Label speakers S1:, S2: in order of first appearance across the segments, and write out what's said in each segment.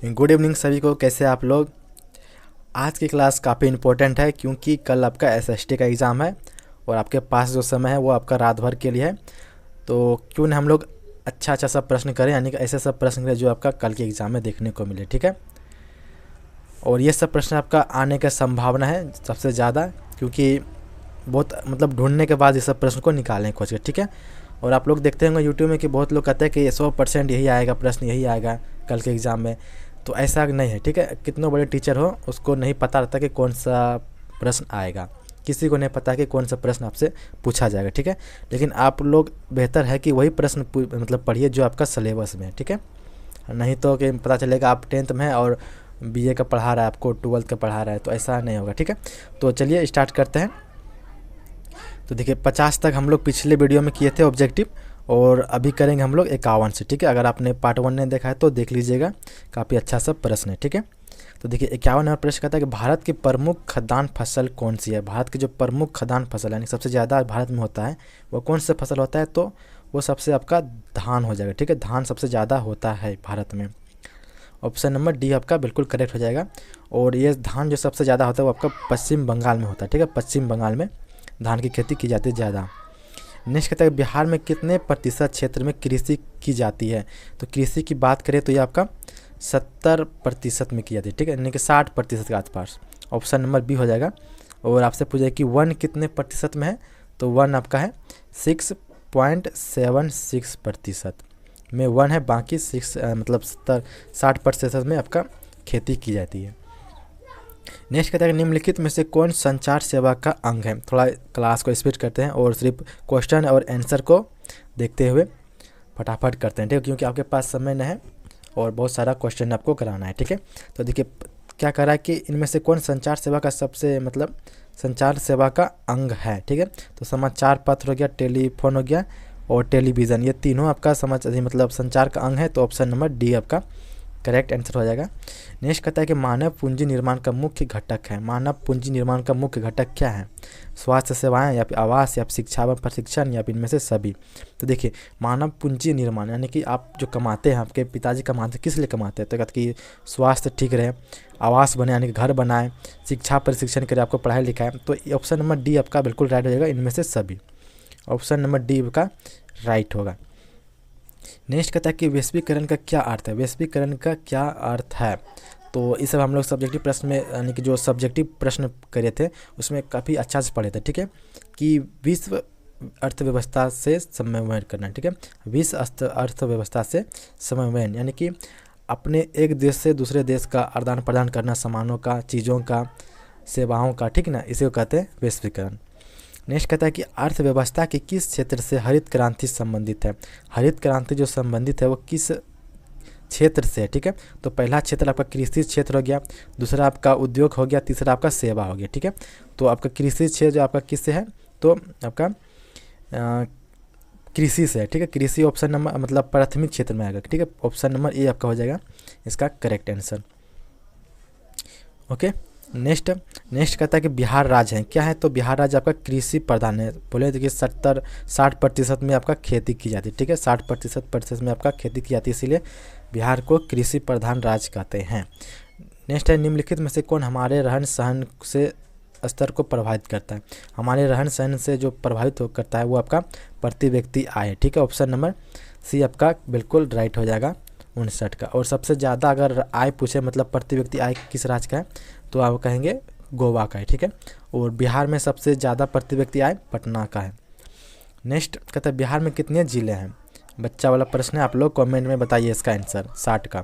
S1: Good evening सभी को। कैसे आप लोग। आज की क्लास काफ़ी इम्पोर्टेंट है क्योंकि कल आपका एसएसटी का एग्ज़ाम है और आपके पास जो समय है वो आपका रात भर के लिए है। तो क्यों ना हम लोग अच्छा अच्छा सब प्रश्न करें, यानी कि ऐसे सब प्रश्न करें जो आपका कल के एग्ज़ाम में देखने को मिले। ठीक है, और ये सब प्रश्न आपका आने का संभावना है सबसे ज़्यादा, क्योंकि बहुत ढूंढने के बाद ये सब प्रश्न को निकालें खोज के। ठीक है, और आप लोग देखते होंगे यूट्यूब में कि बहुत लोग कहते हैं कि 100% यही आएगा, प्रश्न यही आएगा कल के एग्ज़ाम में। तो ऐसा नहीं है। ठीक है, कितने बड़े टीचर हो उसको नहीं पता रहता कि कौन सा प्रश्न आएगा, किसी को नहीं पता कि कौन सा प्रश्न आपसे पूछा जाएगा। ठीक है, लेकिन आप लोग बेहतर है कि वही प्रश्न पढ़िए जो आपका सिलेबस में है। ठीक है, नहीं तो कि पता चलेगा आप 10th में है और बीए का पढ़ा रहा है, आपको 12th का पढ़ा रहा है, तो ऐसा नहीं होगा। ठीक है, तो चलिए स्टार्ट करते हैं। तो देखिए 50 तक हम लोग पिछले वीडियो में किए थे ऑब्जेक्टिव, और अभी करेंगे हम लोग 51 से। ठीक है, अगर आपने पार्ट 1 नहीं देखा है तो देख लीजिएगा, काफ़ी अच्छा सा प्रश्न है। ठीक है, तो देखिए 51 नंबर प्रश्न कहता है कि भारत की प्रमुख खाद्यान्न फसल कौन सी है। भारत की जो प्रमुख खाद्यान्न फसल यानी सबसे ज़्यादा भारत में होता है वो कौन सा फसल होता है, तो वो सबसे आपका धान हो जाएगा। ठीक है, धान सबसे ज़्यादा होता है भारत में। ऑप्शन नंबर डी आपका बिल्कुल करेक्ट हो जाएगा। और ये धान जो सबसे ज़्यादा होता है वो आपका पश्चिम बंगाल में होता है। ठीक है, पश्चिम बंगाल में धान की खेती की जाती है ज़्यादा। नेक्स्ट कहता है बिहार में कितने प्रतिशत क्षेत्र में कृषि की जाती है। तो कृषि की बात करें तो ये आपका 70% में की जाती है। ठीक है, यानी कि 60% के आसपास। ऑप्शन नंबर बी हो जाएगा। और आपसे पूछा कि वन कितने प्रतिशत में है, तो वन आपका है 6.76% में वन है, बाकी 60% में आपका खेती की जाती है। नेक्स्ट कहता है कि निम्नलिखित में से कौन संचार सेवा का अंग है। थोड़ा क्लास को स्पीड करते हैं और सिर्फ क्वेश्चन और आंसर को देखते हुए फटाफट करते हैं। ठीक है, क्योंकि आपके पास समय नहीं है और बहुत सारा क्वेश्चन आपको कराना है। ठीक है, तो देखिए क्या कह रहा है कि इनमें से कौन संचार सेवा का सबसे संचार सेवा का अंग है। ठीक है, तो समाचार पत्र हो गया, टेलीफोन हो गया और टेलीविज़न, ये तीनों आपका संचार का अंग है। तो ऑप्शन नंबर डी आपका करेक्ट आंसर हो जाएगा। नेक्स्ट कहता है कि मानव पूंजी निर्माण का मुख्य घटक है। मानव पूंजी निर्माण का मुख्य घटक क्या है। स्वास्थ्य सेवाएं या फिर आवास या फिर शिक्षा व प्रशिक्षण या फिर इनमें से सभी। तो देखिए मानव पूंजी निर्माण यानी कि आप जो कमाते हैं, आपके पिताजी कमाते हैं, किस लिए कमाते हैं, तो कहते कि स्वास्थ्य ठीक रहे, आवास बने यानी कि घर बनाए, शिक्षा प्रशिक्षण करे, आपको पढ़ाई लिखाए। तो ऑप्शन नंबर डी आपका बिल्कुल राइट हो जाएगा, इनमें से सभी। ऑप्शन नंबर डी का राइट होगा। नेक्स्ट कहता है कि वैश्वीकरण का क्या अर्थ है। वैश्वीकरण का क्या अर्थ है, तो इस सब हम लोग सब्जेक्टिव प्रश्न में यानी कि जो सब्जेक्टिव प्रश्न करे थे उसमें काफ़ी अच्छा से पढ़े थे। ठीक है, कि विश्व अर्थव्यवस्था से समन्वय करना। ठीक है, विश्व अर्थव्यवस्था से समन्वय यानी कि अपने एक देश से दूसरे देश का आदान प्रदान करना, सामानों का, चीज़ों का, सेवाओं का। ठीक ना, इसे कहते हैं वैश्वीकरण। नेक्स्ट कहता है कि अर्थव्यवस्था के किस क्षेत्र से हरित क्रांति संबंधित है। हरित क्रांति जो संबंधित है वो किस क्षेत्र से है। ठीक है, तो पहला क्षेत्र आपका कृषि क्षेत्र हो गया, दूसरा आपका उद्योग हो गया, तीसरा आपका सेवा हो गया। ठीक है, तो आपका कृषि क्षेत्र जो आपका किससे है, तो आपका कृषि से है। ठीक है, कृषि ऑप्शन नंबर प्राथमिक क्षेत्र में आएगा। ठीक है, ऑप्शन नंबर ए आपका हो जाएगा इसका करेक्ट आंसर। ओके, नेक्स्ट कहता है कि बिहार राज्य है क्या है, तो बिहार राज्य आपका कृषि प्रधान है। बोले तो कि 60% में आपका खेती की जाती है। ठीक है, 60% में आपका खेती की जाती है, इसीलिए बिहार को कृषि प्रधान राज्य कहते हैं। नेक्स्ट है निम्नलिखित में से कौन हमारे रहन सहन से स्तर को प्रभावित करता है। हमारे रहन सहन से जो प्रभावित करता है वो आपका प्रति व्यक्ति आय। ठीक है, ऑप्शन नंबर सी आपका बिल्कुल राइट हो जाएगा 59 का। और सबसे ज़्यादा अगर आय पूछे प्रति व्यक्ति आय किस राज्य का है, तो आप कहेंगे गोवा का है। ठीक है, और बिहार में सबसे ज़्यादा प्रति व्यक्ति आय पटना का है। नेक्स्ट कहता है बिहार में कितने ज़िले हैं। बच्चा वाला प्रश्न है, आप लोग कमेंट में बताइए इसका आंसर 60 का।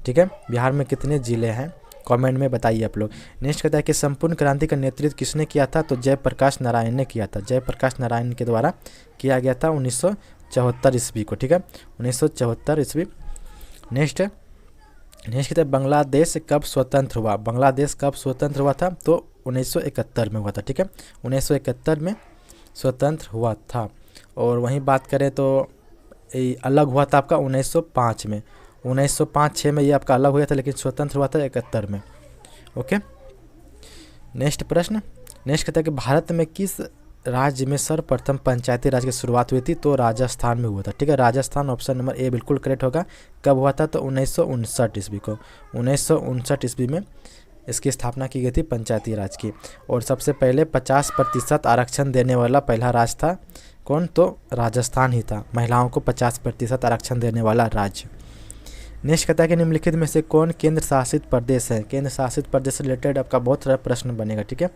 S1: ठीक है, बिहार में कितने ज़िले हैं कमेंट में बताइए आप लोग। नेक्स्ट कहता है कि संपूर्ण क्रांति का नेतृत्व किसने किया था, तो जयप्रकाश नारायण ने किया था। जयप्रकाश नारायण के द्वारा किया गया था 1974 ईस्वी को। ठीक है, 1974 ईस्वी। नेक्स्ट कहते हैं बांग्लादेश कब स्वतंत्र हुआ। बांग्लादेश कब स्वतंत्र हुआ था, तो 1971 में हुआ था। ठीक है, 1971 में स्वतंत्र हुआ था। और वहीं बात करें तो अलग हुआ था आपका 1905 में। 1905-6 में ये आपका अलग हुआ था, लेकिन स्वतंत्र हुआ था 71 में। ओके, नेक्स्ट प्रश्न। नेक्स्ट कहता है कि भारत में किस राज्य में सर्वप्रथम पंचायती राज की शुरुआत हुई थी तो राजस्थान में हुआ था, ठीक है। राजस्थान ऑप्शन नंबर ए बिल्कुल करेक्ट होगा। कब हुआ था? तो 1959 ईस्वी को, 1959 ईस्वी में इसकी स्थापना की गई थी पंचायती राज की। और सबसे पहले 50% आरक्षण देने वाला पहला राज्य था कौन? तो राजस्थान ही था, महिलाओं को 50% आरक्षण देने वाला राज्य। नेक्स्ट कहता है कि निम्नलिखित में से कौन केंद्र शासित प्रदेश है? केंद्र शासित प्रदेश से रिलेटेड आपका बहुत सारा प्रश्न बनेगा, ठीक है।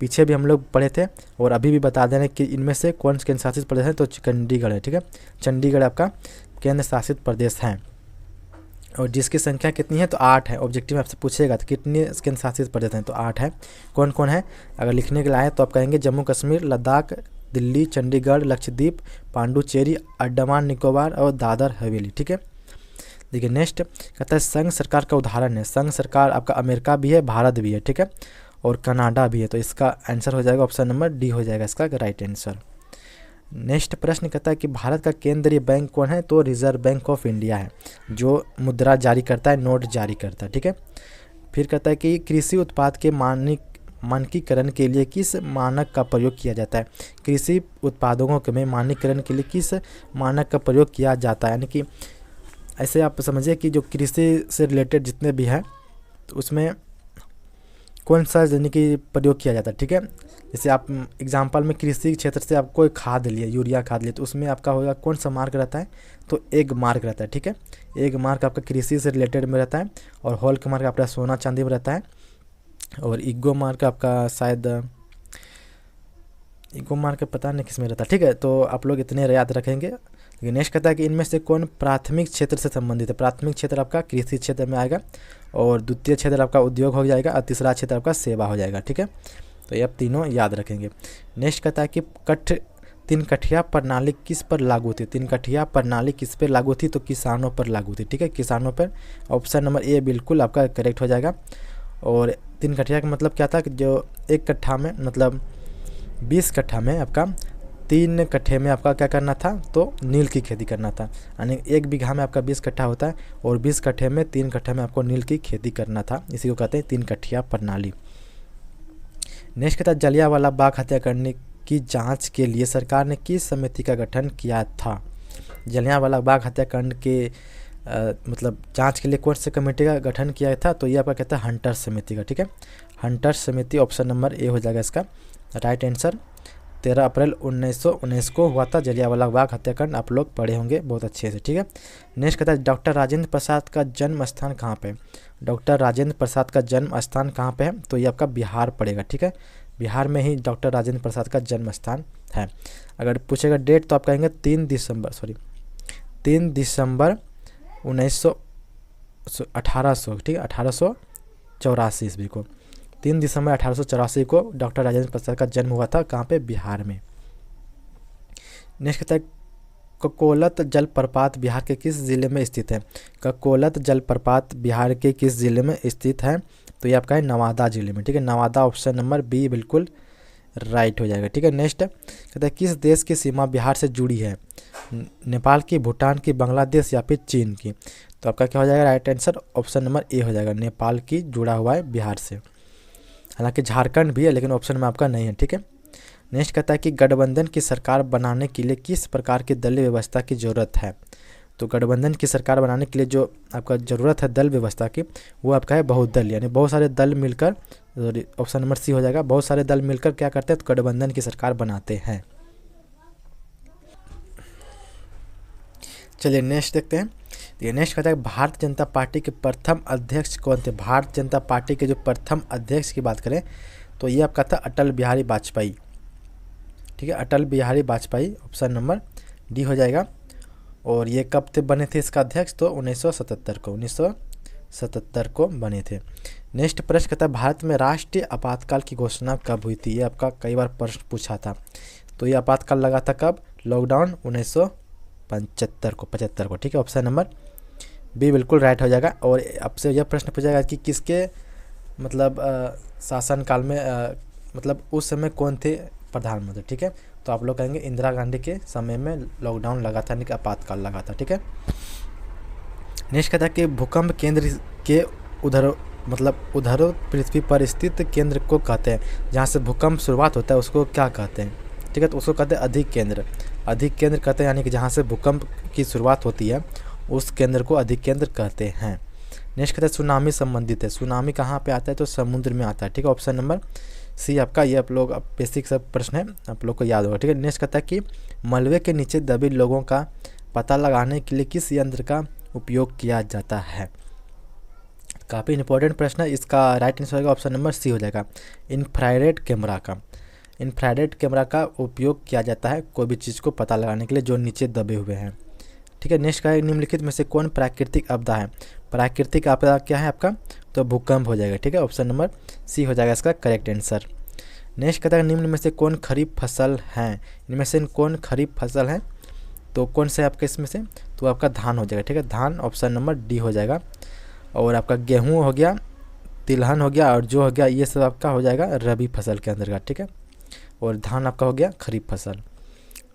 S1: पीछे भी हम लोग पढ़े थे और अभी भी बता दे रहे हैं कि इनमें से कौन केंद्र शासित प्रदेश है। तो चंडीगढ़ है, ठीक है। चंडीगढ़ आपका केंद्र शासित प्रदेश है और जिसकी संख्या कितनी है? तो 8 है। ऑब्जेक्टिव आपसे पूछेगा तो कितनी केंद्र शासित प्रदेश हैं? तो 8 है। कौन कौन है? अगर लिखने के लिए आए तो आप कहेंगे जम्मू कश्मीर, लद्दाख, दिल्ली, चंडीगढ़, लक्षद्वीप, पांडुचेरी, अंडमान निकोबार और दादर हवेली, ठीक है। देखिए नेक्स्ट कहता है संघ सरकार का उदाहरण है। संघ सरकार आपका अमेरिका भी है, भारत भी है, ठीक है, और कनाडा भी है। तो इसका आंसर हो जाएगा ऑप्शन नंबर डी हो जाएगा इसका राइट आंसर। नेक्स्ट प्रश्न कहता है कि भारत का केंद्रीय बैंक कौन है? तो रिजर्व बैंक ऑफ इंडिया है, जो मुद्रा जारी करता है, नोट जारी करता है, ठीक है। फिर कहता है कि कृषि उत्पाद के मानकीकरण के लिए किस मानक का प्रयोग किया जाता है? कृषि उत्पादों के में मानकीकरण के लिए किस मानक का प्रयोग किया जाता है? यानी कि ऐसे आप समझिए कि जो कृषि से रिलेटेड जितने भी हैं तो उसमें कौन सा यानी कि प्रयोग किया जाता है, ठीक है। जैसे आप एग्जांपल में कृषि क्षेत्र से आप कोई खाद लिए, यूरिया खाद लिए, तो उसमें आपका होगा कौन सा मार्क रहता है? तो एक मार्क रहता है, ठीक है। एक मार्क आपका कृषि से रिलेटेड में रहता है और होल का मार्क आपका सोना चांदी में रहता है और इग्गो मार्क आपका शायद इग्गो मार्क पता नहीं किस में रहता है, ठीक है। तो आप लोग इतने याद रखेंगे। नेक्स्ट कहता है कि इनमें से कौन प्राथमिक क्षेत्र से संबंधित है? प्राथमिक क्षेत्र आपका कृषि क्षेत्र में आएगा और द्वितीय क्षेत्र आपका उद्योग हो जाएगा और तीसरा क्षेत्र आपका सेवा हो जाएगा, ठीक है। तो ये आप तीनों याद रखेंगे। नेक्स्ट कहता है कि तीन कठिया प्रणाली किस पर लागू थी? तीन कठिया प्रणाली किस पर लागू थी? तो किसानों पर लागू थी, ठीक है, किसानों पर। ऑप्शन नंबर ए बिल्कुल आपका करेक्ट हो जाएगा। और तीन कठिया का मतलब क्या था कि जो एक कट्ठा में मतलब 20 कट्ठा में आपका 3 कट्ठे में आपका क्या करना था? तो नील की खेती करना था। यानी 1 बीघा में आपका 20 कट्ठा होता है और 20 कट्ठे में 3 कट्ठे में आपको नील की खेती करना था। इसी को कहते हैं 3 कठिया प्रणाली। नेक्स्ट कहता है जलियांवाला बाग हत्याकांड की जांच के लिए सरकार ने किस समिति का गठन किया था? जलियांवाला बाग हत्याकांड के मतलब जांच के लिए कौन से कमेटी का गठन किया था? तो ये आपका कहता है हंटर समिति का, ठीक है। हंटर समिति ऑप्शन नंबर ए हो जाएगा इसका राइट आंसर। 13 अप्रैल 1919 को हुआ था जलियांवाला बाग हत्याकांड। आप लोग पढ़े होंगे बहुत अच्छे से, ठीक है। नेक्स्ट कहता है डॉक्टर राजेंद्र प्रसाद का जन्म स्थान कहाँ पे? डॉक्टर राजेंद्र प्रसाद का जन्म स्थान कहाँ पे है? तो ये आपका बिहार पड़ेगा, ठीक है। बिहार में ही डॉक्टर राजेंद्र प्रसाद का जन्म स्थान है। अगर पूछेगा डेट तो आप कहेंगे 3 दिसंबर 1800, ठीक है, 1884 ईस्वी को। 3 दिसंबर 1884 को डॉक्टर राजेंद्र प्रसाद का जन्म हुआ था। कहाँ पे? बिहार में। नेक्स्ट कहता है ककोलत जलप्रपात बिहार के किस जिले में स्थित है? ककोलत जलप्रपात बिहार के किस जिले में स्थित है? तो ये आपका है नवादा जिले में, ठीक है। नवादा ऑप्शन नंबर बी बिल्कुल राइट हो जाएगा, ठीक है। नेक्स्ट कहता है किस देश की सीमा बिहार से जुड़ी है? नेपाल की, भूटान की, बांग्लादेश या फिर चीन की? तो आपका क्या हो जाएगा right answer? Option number A हो जाएगा, नेपाल की जुड़ा हुआ है बिहार से। हालांकि झारखंड भी है लेकिन ऑप्शन में आपका नहीं है, ठीक है। नेक्स्ट कहता है कि गठबंधन की सरकार बनाने के लिए किस प्रकार की दलीय व्यवस्था की जरूरत है? तो गठबंधन की सरकार बनाने के लिए जो आपका ज़रूरत है दल व्यवस्था की वो आपका है बहुदल, यानी बहुत सारे दल मिलकर, ऑप्शन नंबर सी हो जाएगा, बहुत सारे दल मिलकर क्या करते हैं? तो गठबंधन की सरकार बनाते हैं। चलिए नेक्स्ट देखते हैं। ये नेक्स्ट कहता है भारतीय जनता पार्टी के प्रथम अध्यक्ष कौन थे? भारतीय जनता पार्टी के जो प्रथम अध्यक्ष की बात करें तो ये आपका था अटल बिहारी वाजपेयी, ठीक है। Atal Bihari Vajpayee option number D हो जाएगा। और ये कब थे बने थे इसका अध्यक्ष? तो 1977 को बने थे। नेक्स्ट प्रश्न कहता है भारत में राष्ट्रीय आपातकाल की घोषणा कब हुई थी? ये आपका कई बार प्रश्न पूछा था। तो ये आपातकाल लगा था कब? लॉकडाउन 1975 को, ठीक है। ऑप्शन नंबर बी बिल्कुल राइट हो जाएगा। और आपसे यह प्रश्न पूछा जाएगा कि किसके मतलब शासनकाल में मतलब उस समय कौन थे प्रधानमंत्री, ठीक है। तो आप लोग कहेंगे इंदिरा गांधी के समय में लॉकडाउन लगा था, यानी कि आपातकाल लगा था, ठीक है। नेक्स्ट कहता है कि भूकंप केंद्र के उधर पृथ्वी पर स्थित केंद्र को कहते हैं। जहाँ से भूकंप शुरुआत होता है उसको क्या कहते हैं? ठीक है, तो उसको कहते हैं अधिक केंद्र। अधिक केंद्र कहते हैं यानी कि जहाँ से भूकंप की शुरुआत होती है उस केंद्र को अधिक केंद्र कहते हैं। नेक्स्ट कहते हैं सुनामी संबंधित है। सुनामी कहाँ पे आता है? तो समुद्र में आता है। ठीक है, ऑप्शन नंबर सी आपका, ये आप लोग बेसिक सब प्रश्न है, आप लोग को याद होगा। ठीक है, नेक्स्ट कहता है कि मलबे के नीचे दबे लोगों का पता लगाने के लिए किस यंत्र का उपयोग किया जाता है? काफ़ी इंपॉर्टेंट प्रश्न है, इसका राइट आंसर होगा ऑप्शन नंबर सी हो जाएगा, इंफ्रारेड कैमरा का। इंफ्रारेड कैमरा का उपयोग किया जाता है कोई भी चीज़ को पता लगाने के लिए जो नीचे दबे हुए हैं। ठीक है, नेक्स्ट का है निम्नलिखित में से कौन प्राकृतिक आपदा है? प्राकृतिक आपदा क्या है आपका? तो भूकंप हो जाएगा। ठीक है, ऑप्शन नंबर सी हो जाएगा इसका करेक्ट आंसर। नेक्स्ट कहता है निम्न में से कौन खरीफ फसल है? इनमें से कौन खरीफ फसल है? तो कौन से आपके इसमें से? तो आपका धान हो जाएगा। ठीक है, धान ऑप्शन नंबर डी हो जाएगा। और आपका गेहूँ हो गया, तिलहन हो गया और जो हो गया ये सब आपका हो जाएगा रबी फसल के अंतर्गत। ठीक है, और धान आपका हो गया खरीफ फसल।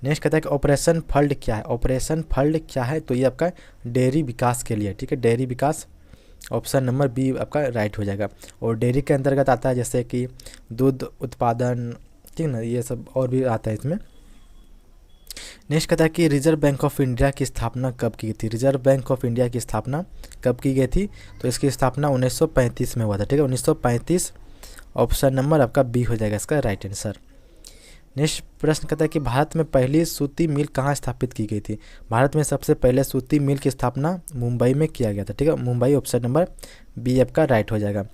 S1: नेक्स्ट कहता है कि ऑपरेशन फ्लड क्या है? ऑपरेशन फ्लड क्या है? तो ये आपका डेयरी विकास के लिए। ठीक है, डेयरी विकास ऑप्शन नंबर बी आपका राइट हो जाएगा। और डेयरी के अंतर्गत आता है जैसे कि दूध उत्पादन, ठीक ना, ये सब और भी आता है इसमें। नेक्स्ट कहता है कि रिजर्व बैंक ऑफ इंडिया की स्थापना कब की गई थी? रिजर्व बैंक ऑफ इंडिया की स्थापना कब की गई थी? तो इसकी स्थापना 1935 में हुआ था। ठीक है, 1935 ऑप्शन नंबर आपका बी हो जाएगा इसका राइट आंसर। नेक्स्ट प्रश्न कहता है कि भारत में पहली सूती मिल कहाँ स्थापित की गई थी? भारत में सबसे पहले सूती मिल की स्थापना मुंबई में किया गया था। ठीक है, मुंबई ऑप्शन नंबर बी आपका राइट हो जाएगा।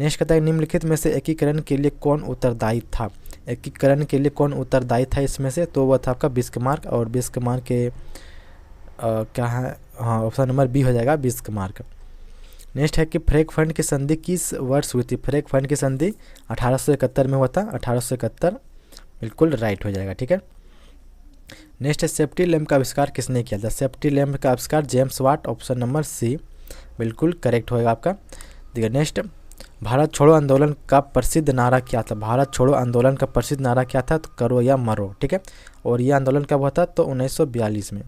S1: नेक्स्ट कहता है निम्नलिखित में से एकीकरण के लिए कौन उत्तरदायी था? एकीकरण के लिए कौन उत्तरदायी था इसमें से? तो वह था आपका बिस्मार्क। और बिस्मार्क के क्या है, हाँ ऑप्शन नंबर बी हो जाएगा बिस्मार्क। नेक्स्ट है कि फ्रैंकफर्ट की संधि किस वर्ष हुई थी? फ्रैंकफर्ट की संधि 1871 में हुआ था। 1871 बिल्कुल राइट हो जाएगा। ठीक है, नेक्स्ट है सेफ्टी लैम्प का आविष्कार किसने किया था? सेफ्टी लैम्प का आविष्कार James Watt, option number C बिल्कुल करेक्ट होएगा आपका। देखिए नेक्स्ट, भारत छोड़ो आंदोलन का प्रसिद्ध नारा क्या था? भारत छोड़ो आंदोलन का प्रसिद्ध नारा क्या था? तो करो या मरो। ठीक है, और ये आंदोलन कब हुआ था? तो 1942 में।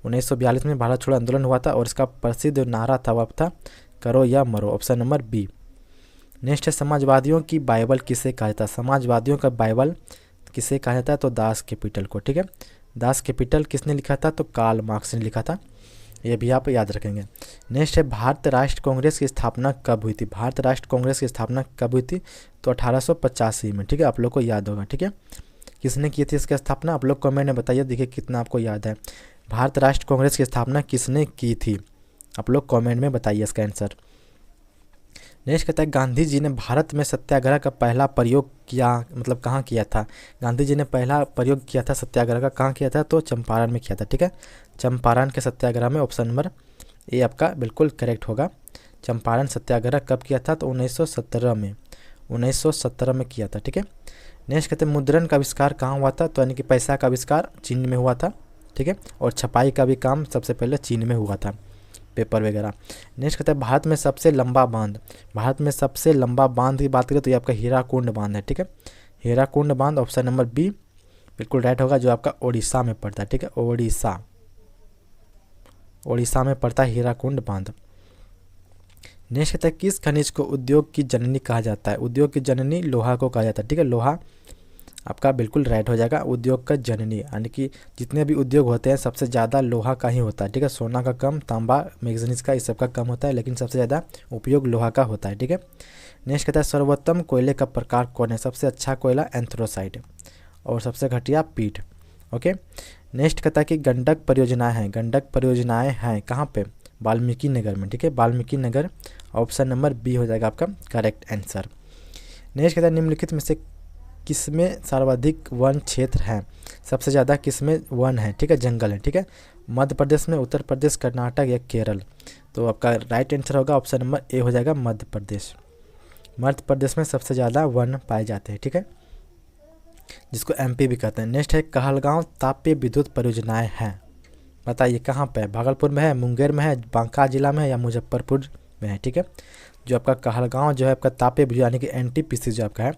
S1: 1942 में भारत छोड़ो आंदोलन हुआ था और इसका प्रसिद्ध नारा था वह था करो या मरो, ऑप्शन नंबर बी। नेक्स्ट है समाजवादियों की बाइबल किसे कहा जाता है? समाजवादियों का बाइबल किसे कहा जाता है? तो दास कैपिटल को। ठीक है, दास कैपिटल किसने लिखा था? तो कार्ल मार्क्स ने लिखा था, ये भी आप याद रखेंगे। नेक्स्ट है भारत राष्ट्र कांग्रेस की स्थापना कब हुई थी? भारत राष्ट्र कांग्रेस की स्थापना कब हुई थी? तो 1885 में। ठीक है, आप लोग को याद होगा। ठीक है, किसने की थी इसकी स्थापना? आप लोग कमेंट में बताइए, देखिए कितना आपको याद है। भारत राष्ट्र कांग्रेस की स्थापना किसने की थी? आप लोग कमेंट में बताइए इसका आंसर। नेक्स्ट कहता है गांधी जी ने भारत में सत्याग्रह का पहला प्रयोग किया, मतलब कहाँ किया था? गांधी जी ने पहला प्रयोग किया था सत्याग्रह का, कहाँ किया था? तो चंपारण में किया था। ठीक है, चंपारण के सत्याग्रह में ऑप्शन नंबर ए आपका बिल्कुल करेक्ट होगा। चंपारण सत्याग्रह कब किया था? तो 1917 में। 1917 में किया था। ठीक है, नेक्स्ट कहते हैं मुद्रण का आविष्कार कहाँ हुआ था? तो यानी कि पैसा का आविष्कार चीन में हुआ था। ठीक है, और छपाई का भी काम सबसे पहले चीन में हुआ था, पेपर वगैरह। नेक्स्ट कहता है भारत में सबसे लंबा बांध। भारत में सबसे लंबा बांध की बात करें तो ये आपका हीराकुंड बांध है। ठीक है, हीराकुंड बांध ऑप्शन नंबर बी बिल्कुल राइट होगा, जो आपका ओडिशा में पड़ता है। ठीक है, ओडिशा में पड़ता है हीराकुंड बांध। नेक्स्ट कहता है किस खनिज को उद्योग की जननी कहा जाता है? उद्योग की जननी लोहा को कहा जाता है। ठीक है, लोहा आपका बिल्कुल राइट हो जाएगा, उद्योग का जननी, यानी कि जितने भी उद्योग होते हैं सबसे ज़्यादा लोहा का ही होता है। ठीक है, सोना का कम, तांबा मैग्नीज का इस सब का कम होता है, लेकिन सबसे ज़्यादा उपयोग लोहा का होता है। ठीक है, नेक्स्ट कहता है सर्वोत्तम कोयले का प्रकार कौन है? सबसे अच्छा कोयला एंथ्रोसाइड और सबसे घटिया पीट। ओके, नेक्स्ट कहता है कि गंडक परियोजनाएँ हैं। गंडक परियोजनाएँ हैं कहाँ पे? वाल्मीकि नगर में। ठीक है, Valmiki Nagar option number B हो जाएगा आपका करेक्ट आंसर। नेक्स्ट कहता है निम्नलिखित में से किसमें सर्वाधिक वन क्षेत्र हैं? सबसे ज़्यादा किसमें वन है? ठीक है, जंगल है। ठीक है, मध्य प्रदेश में, उत्तर प्रदेश, कर्नाटक या केरल? तो आपका राइट आंसर होगा ऑप्शन नंबर ए हो जाएगा मध्य प्रदेश। मध्य प्रदेश में सबसे ज़्यादा वन पाए जाते हैं। ठीक है, जिसको एमपी भी कहते हैं। नेक्स्ट है कहलगांव तापीय विद्युत परियोजनाएँ हैं, बताइए कहाँ पे है? भागलपुर में है, मुंगेर में है, बांका जिला में है या मुजफ्फरपुर में है? ठीक है, जो आपका कहलगांव जो है आपका तापीय विद्युत यानी कि एनटीपीसी जो आपका है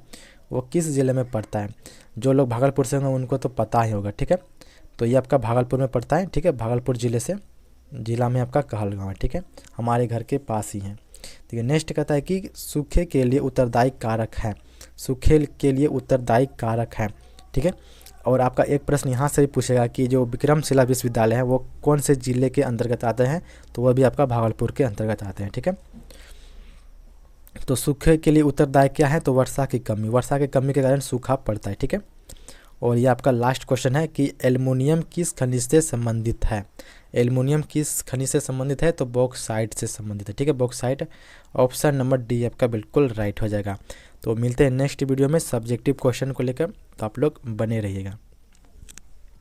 S1: वो किस ज़िले में पड़ता है? जो लोग भागलपुर से होंगे उनको तो पता ही होगा। ठीक है, तो ये आपका भागलपुर में पड़ता है। ठीक है, भागलपुर जिला में आपका कहलगांव है। ठीक है, हमारे घर के पास ही है। ठीक है, नेक्स्ट कहता है कि सूखे के लिए उत्तरदायी कारक है। सूखे के लिए उत्तरदायी कारक है। ठीक है, और आपका एक प्रश्न यहाँ से भी पूछेगा कि जो विक्रमशिला विश्वविद्यालय है वो कौन से ज़िले के अंतर्गत आते हैं, तो वह भी आपका भागलपुर के अंतर्गत आते हैं। ठीक है, तो सूखे के लिए उत्तरदायी क्या है, तो वर्षा की कमी। वर्षा की कमी के कारण सूखा पड़ता है। ठीक है, और ये आपका लास्ट क्वेश्चन है कि एल्युमिनियम किस खनिज से संबंधित है। एल्युमिनियम किस खनिज से संबंधित है, तो बॉक्साइट से संबंधित है। ठीक है, बॉक्साइट। ऑप्शन नंबर डी आपका बिल्कुल राइट हो जाएगा। तो मिलते हैं नेक्स्ट वीडियो में सब्जेक्टिव क्वेश्चन को लेकर, तो आप लोग बने रहिएगा।